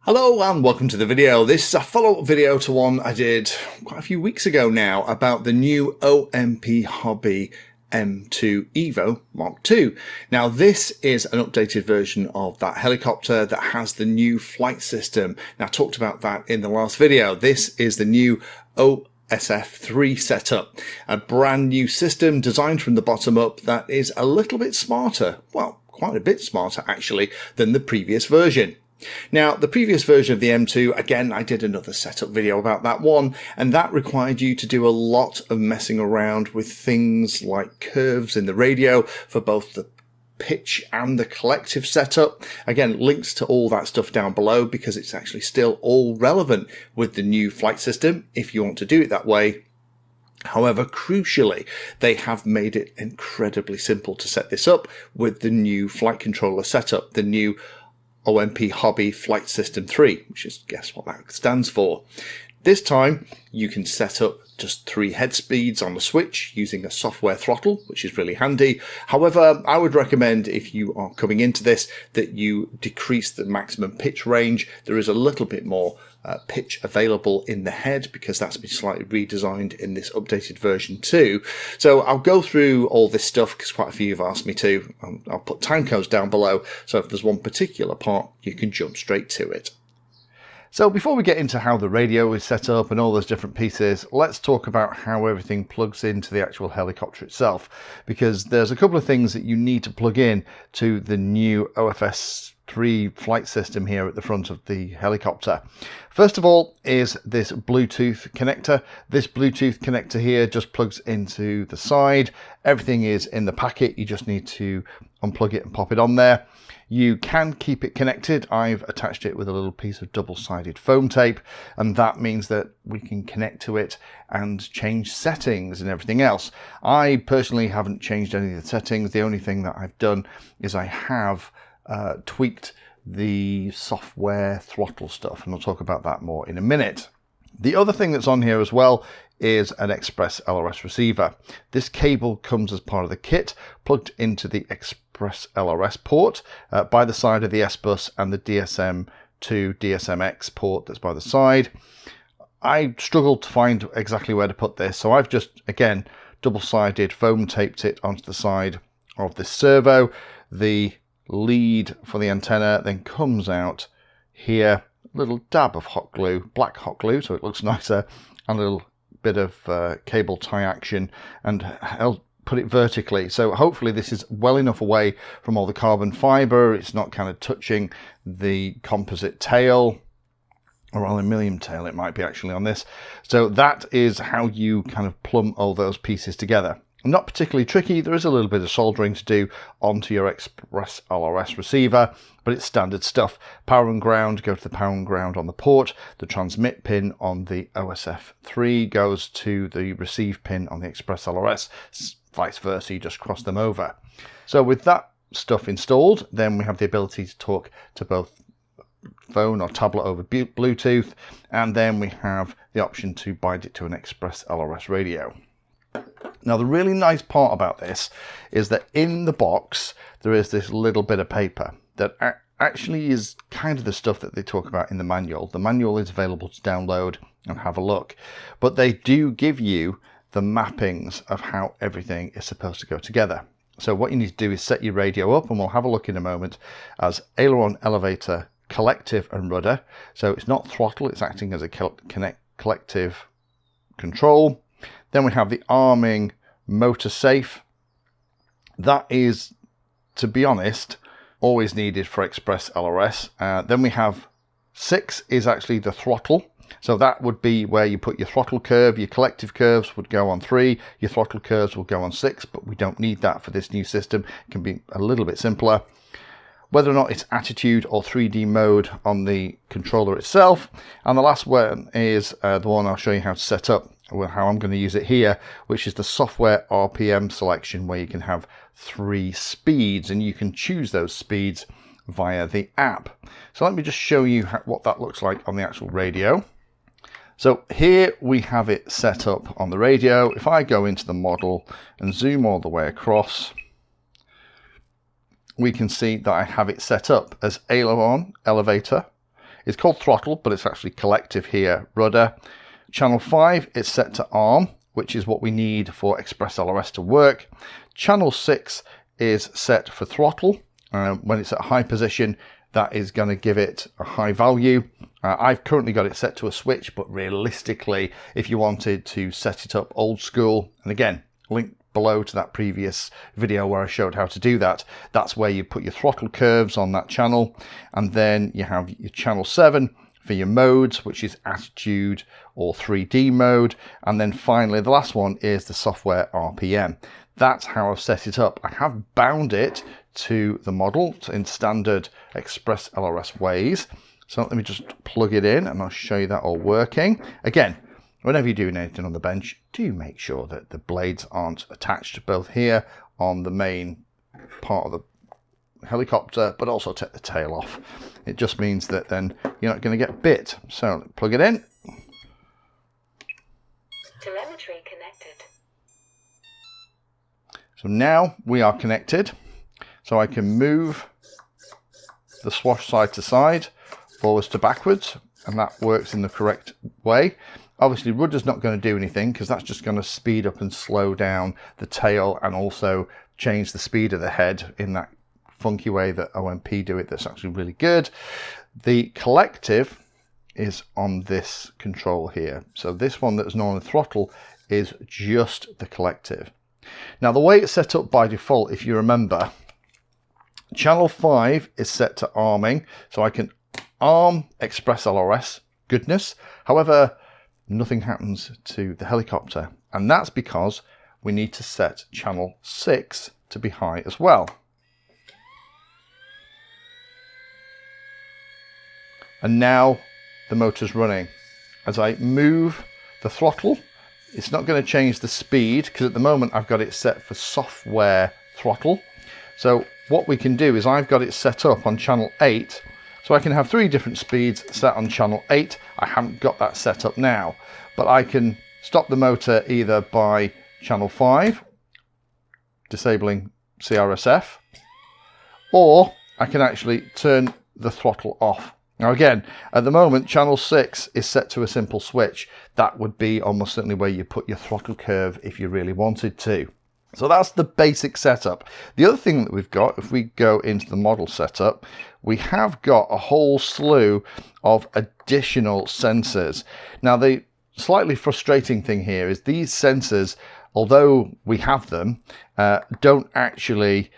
Hello and welcome to the video. This is a follow-up video to one I did quite a few weeks ago now about the new OMPHobby M2 EVO Mark II. Now this is an updated version of that helicopter that has the new flight system. Now I talked about that in the last video. This is the new OFS3 setup, a brand new system designed from the bottom up that is a little bit smarter, well quite a bit smarter actually, than the previous version. Now, the previous version of the M2, again, I did another setup video about that one, and that required you to do a lot of messing around with things like curves in the radio for both the pitch and the collective setup. Again, links to all that stuff down below because it's actually still all relevant with the new flight system if you want to do it that way. However, crucially, they have made it incredibly simple to set this up with the new flight controller setup, the new OMPHobby Flight System 3, which is, guess what that stands for. This time you can set up just 3 head speeds on the switch using a software throttle, which is really handy. However, I would recommend if you are coming into this that you decrease the maximum pitch range. There is a little bit more pitch available in the head because that's been slightly redesigned in this updated version too. So I'll go through all this stuff because quite a few have asked me to. I'll put time codes down below, so if there's one particular part you can jump straight to it. So before we get into how the radio is set up and all those different pieces, let's talk about how everything plugs into the actual helicopter itself, because there's a couple of things that you need to plug in to the new OFS3 flight system here at the front of the helicopter. First of all is this Bluetooth connector. This Bluetooth connector here just plugs into the side. Everything is in the packet. You just need to unplug it and pop it on there. You can keep it connected. I've attached it with a little piece of double-sided foam tape, and that means that we can connect to it and change settings and everything else. I personally haven't changed any of the settings. The only thing that I've done is I have tweaked the software throttle stuff, and I'll talk about that more in a minute. The other thing that's on here as well is an ExpressLRS receiver. This cable comes as part of the kit, plugged into the ExpressLRS port by the side of the S-Bus and the DSM2 DSMX port that's by the side. I struggled to find exactly where to put this, so I've just, again, double-sided foam taped it onto the side of this servo. The lead for the antenna then comes out here, a little dab of hot glue, black hot glue, so it looks nicer, and a little bit of cable tie action, and I'll put it vertically. So hopefully this is well enough away from all the carbon fiber. It's not kind of touching the composite tail, or aluminium tail it might be actually on this. So that is how you kind of plumb all those pieces together. Not particularly tricky. There is a little bit of soldering to do onto your ExpressLRS receiver, but it's standard stuff. Power and ground go to the power and ground on the port. The transmit pin on the OFS3 goes to the receive pin on the ExpressLRS. Vice versa, you just cross them over. So with that stuff installed, then we have the ability to talk to both phone or tablet over Bluetooth, and then we have the option to bind it to an ExpressLRS radio. Now the really nice part about this is that in the box there is this little bit of paper that actually is kind of the stuff that they talk about in the manual. The manual is available to download and have a look, but they do give you the mappings of how everything is supposed to go together. So what you need to do is set your radio up, and we'll have a look in a moment, as aileron, elevator, collective and rudder. So it's not throttle, it's acting as a collective control. Then we have the arming motor safe. That is, to be honest, always needed for ExpressLRS. Then we have 6 is actually the throttle. So that would be where you put your throttle curve. Your collective curves would go on 3. Your throttle curves will go on 6, but we don't need that for this new system. It can be a little bit simpler. Whether or not it's attitude or 3D mode on the controller itself. And the last one is the one I'll show you how to set up, well, how I'm going to use it here, which is the software RPM selection, where you can have 3 speeds and you can choose those speeds via the app. So let me just show you what that looks like on the actual radio. So here we have it set up on the radio. If I go into the model and zoom all the way across, we can see that I have it set up as aileron, elevator, is called throttle, but it's actually collective here, rudder. Channel 5 is set to arm, which is what we need for ExpressLRS to work. Channel 6 is set for throttle. When it's at a high position, that is going to give it a high value. I've currently got it set to a switch, but realistically, if you wanted to set it up old school, and again, link below to that previous video where I showed how to do that, that's where you put your throttle curves on that channel. And then you have your channel 7 for your modes, which is attitude or 3D mode. And then finally, the last one is the software RPM. That's how I've set it up. I have bound it to the model in standard ExpressLRS ways. So let me just plug it in and I'll show you that all working. Again, whenever you're doing anything on the bench, do make sure that the blades aren't attached both here on the main part of the helicopter, but also take the tail off. It just means that then you're not going to get bit. So plug it in. Telemetry connected. So now we are connected. So I can move the swash side to side, forwards to backwards, and that works in the correct way. Obviously, rudder's not going to do anything because that's just going to speed up and slow down the tail and also change the speed of the head in that funky way that OMP do it. That's actually really good. The collective is on this control here. So this one that's known as throttle is just the collective. Now, the way it's set up by default, if you remember, channel 5 is set to arming, so I can arm ExpressLRS goodness. However, nothing happens to the helicopter, and that's because we need to set channel 6 to be high as well. And now the motor's running. As I move the throttle, it's not going to change the speed because at the moment I've got it set for software throttle. So what we can do is I've got it set up on channel 8, so I can have 3 different speeds set on channel 8. I haven't got that set up now, but I can stop the motor either by channel 5, disabling CRSF, or I can actually turn the throttle off. Now again, at the moment, channel 6 is set to a simple switch. That would be almost certainly where you put your throttle curve if you really wanted to. So that's the basic setup. The other thing that we've got, if we go into the model setup, we have got a whole slew of additional sensors. Now, the slightly frustrating thing here is these sensors, although we have them, don't actually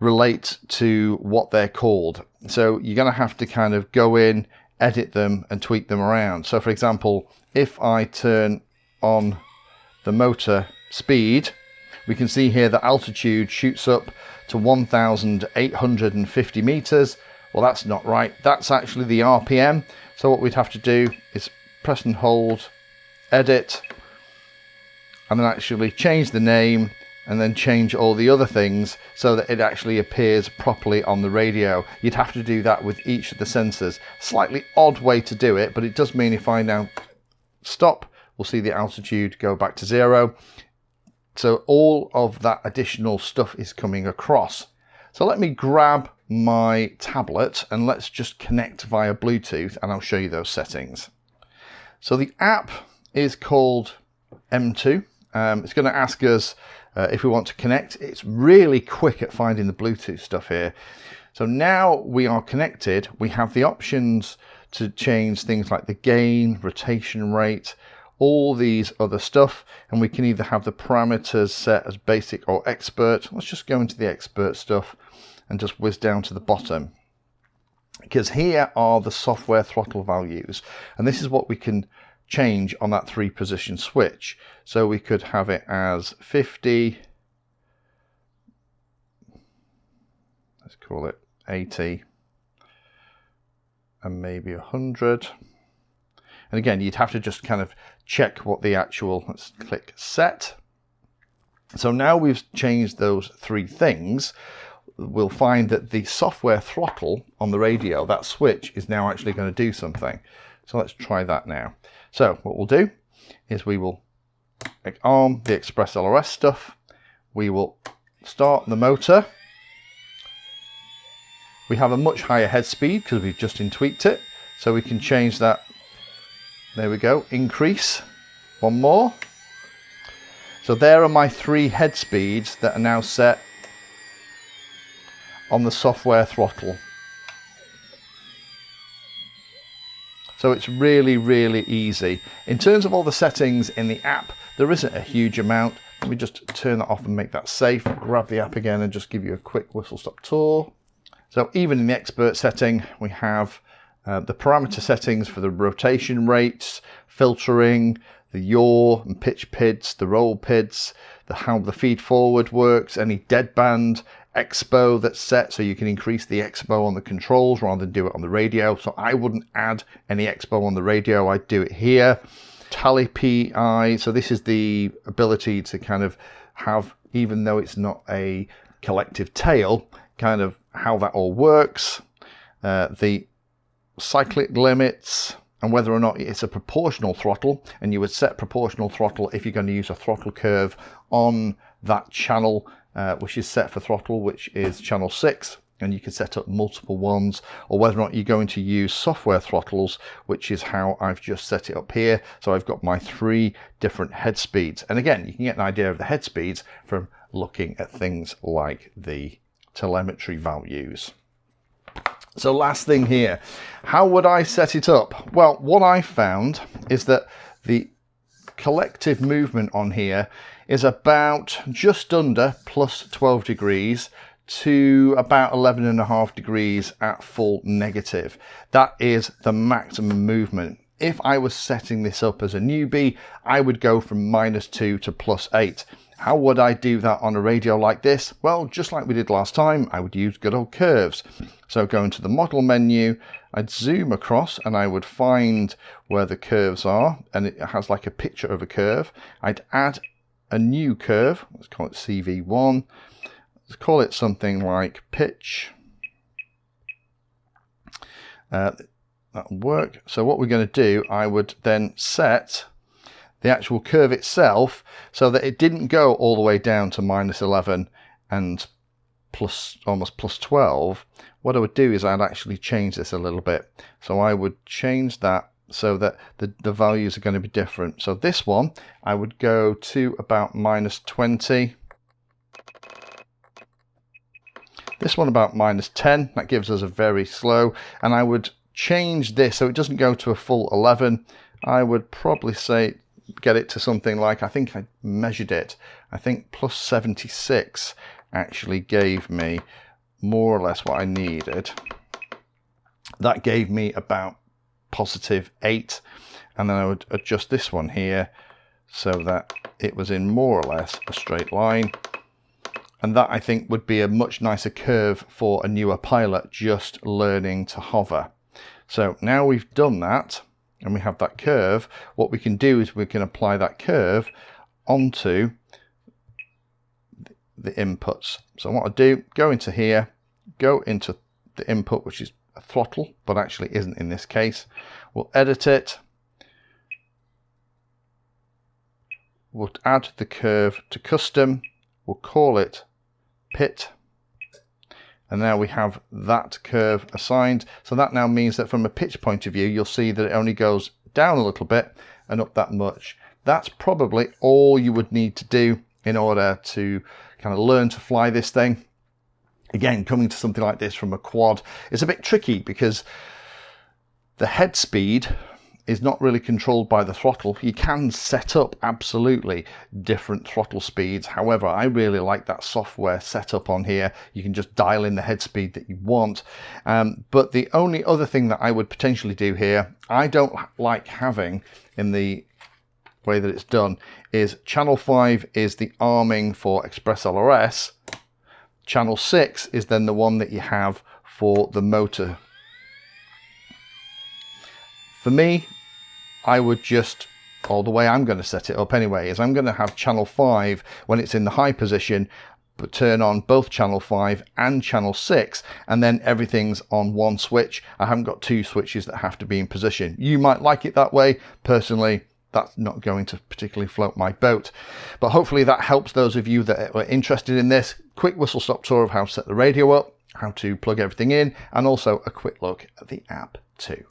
relate to what they're called. So you're going to have to kind of go in, edit them and tweak them around. So for example, if I turn on the motor speed, we can see here that altitude shoots up to 1,850 meters. Well, that's not right. That's actually the RPM. So what we'd have to do is press and hold, edit, and then actually change the name and then change all the other things so that it actually appears properly on the radio. You'd have to do that with each of the sensors. Slightly odd way to do it, but it does mean if I now stop, we'll see the altitude go back to 0. So all of that additional stuff is coming across. So let me grab my tablet and let's just connect via Bluetooth and I'll show you those settings. So the app is called M2. It's going to ask us if we want to connect. It's really quick at finding the Bluetooth stuff here. So now we are connected. We have the options to change things like the gain, rotation rate, all these other stuff, and we can either have the parameters set as basic or expert. Let's just go into the expert stuff and just whiz down to the bottom, because here are the software throttle values, and this is what we can change on that 3-position switch. So we could have it as 50, let's call it 80, and maybe 100. And again, you'd have to just kind of check what the actual, let's click set. So now we've changed those 3 things, we'll find that the software throttle on the radio, that switch, is now actually going to do something. So let's try that now. So what we'll do is we will arm the ExpressLRS stuff. We will start the motor. We have a much higher head speed because we've just tweaked it. So we can change that. There we go, increase, one more. So there are my 3 head speeds that are now set on the software throttle. So it's really, really easy. In terms of all the settings in the app, there isn't a huge amount. Let me just turn that off and make that safe. Grab the app again and just give you a quick whistle stop tour. So even in the expert setting, we have the parameter settings for the rotation rates, filtering, the yaw and pitch PIDs, the roll PIDs, how the feed forward works, any deadband, expo that's set, so you can increase the expo on the controls rather than do it on the radio. So I wouldn't add any expo on the radio, I'd do it here. Tally PI, so this is the ability to kind of have, even though it's not a collective tail, kind of how that all works. The cyclic limits, and whether or not it's a proportional throttle, and you would set proportional throttle if you're going to use a throttle curve on that channel, which is set for throttle, which is channel 6, and you can set up multiple ones, or whether or not you're going to use software throttles, which is how I've just set it up here. So I've got my 3 different head speeds, and again, you can get an idea of the head speeds from looking at things like the telemetry values. So last thing here, how would I set it up? Well, what I found is that the collective movement on here is about just under plus 12 degrees to about 11.5 degrees at full negative. That is the maximum movement. If I was setting this up as a newbie, I would go from -2 to +8. How would I do that on a radio like this? Well, just like we did last time, I would use good old curves. So go into the model menu, I'd zoom across and I would find where the curves are, and it has like a picture of a curve. I'd add a new curve, let's call it CV1. Let's call it something like pitch. That'll work. So what we're going to do, I would then set the actual curve itself so that it didn't go all the way down to -11 and almost plus 12. What I would do is I'd actually change this a little bit. So I would change that so that the values are going to be different. So this one, I would go to about -20. This one about -10. That gives us a very slow. And I would change this so it doesn't go to a full 11. I would probably say get it to something like, I think I measured it, I think +76 actually gave me more or less what I needed. That gave me about +8, and then I would adjust this one here so that it was in more or less a straight line, and that I think would be a much nicer curve for a newer pilot just learning to hover. So now we've done that and we have that curve, what we can do is we can apply that curve onto the inputs. So what I do, go into here, go into the input, which is a throttle, but actually isn't in this case. We'll edit it. We'll add the curve to custom. We'll call it pit. And now we have that curve assigned. So that now means that from a pitch point of view, you'll see that it only goes down a little bit and up that much. That's probably all you would need to do in order to kind of learn to fly this thing. Again, coming to something like this from a quad is a bit tricky because the head speed is not really controlled by the throttle. You can set up absolutely different throttle speeds. However, I really like that software setup on here. You can just dial in the head speed that you want. But the only other thing that I would potentially do here, I don't like having in the way that it's done, is channel 5 is the arming for ExpressLRS. Channel 6 is then the one that you have for the motor. For me, I would just, or the way I'm going to set it up anyway, is I'm going to have channel 5 when it's in the high position, but turn on both channel 5 and channel 6, and then everything's on one switch. I haven't got two switches that have to be in position. You might like it that way. Personally, that's not going to particularly float my boat. But hopefully that helps those of you that are interested in this. Quick whistle stop tour of how to set the radio up, how to plug everything in, and also a quick look at the app too.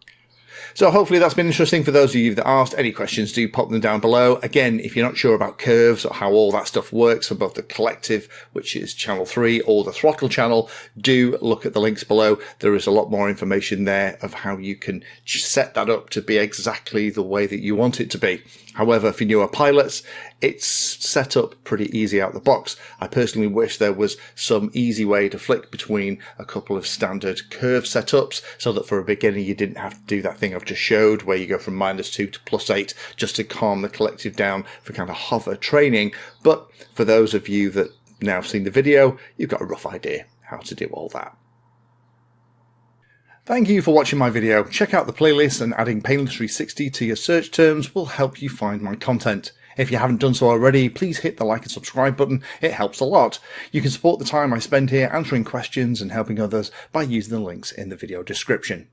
So hopefully that's been interesting for those of you that asked. Any questions, do pop them down below. Again, if you're not sure about curves or how all that stuff works for both the collective, which is channel 3, or the throttle channel, do look at the links below. There is a lot more information there of how you can set that up to be exactly the way that you want it to be. However, for newer pilots, it's set up pretty easy out the box. I personally wish there was some easy way to flick between a couple of standard curve setups so that for a beginner you didn't have to do that thing I've just showed where you go from -2 to +8 just to calm the collective down for kind of hover training. But for those of you that now have seen the video, you've got a rough idea how to do all that. Thank you for watching my video. Check out the playlist, and adding Painless 360 to your search terms will help you find my content. If you haven't done so already, please hit the like and subscribe button. It helps a lot. You can support the time I spend here answering questions and helping others by using the links in the video description.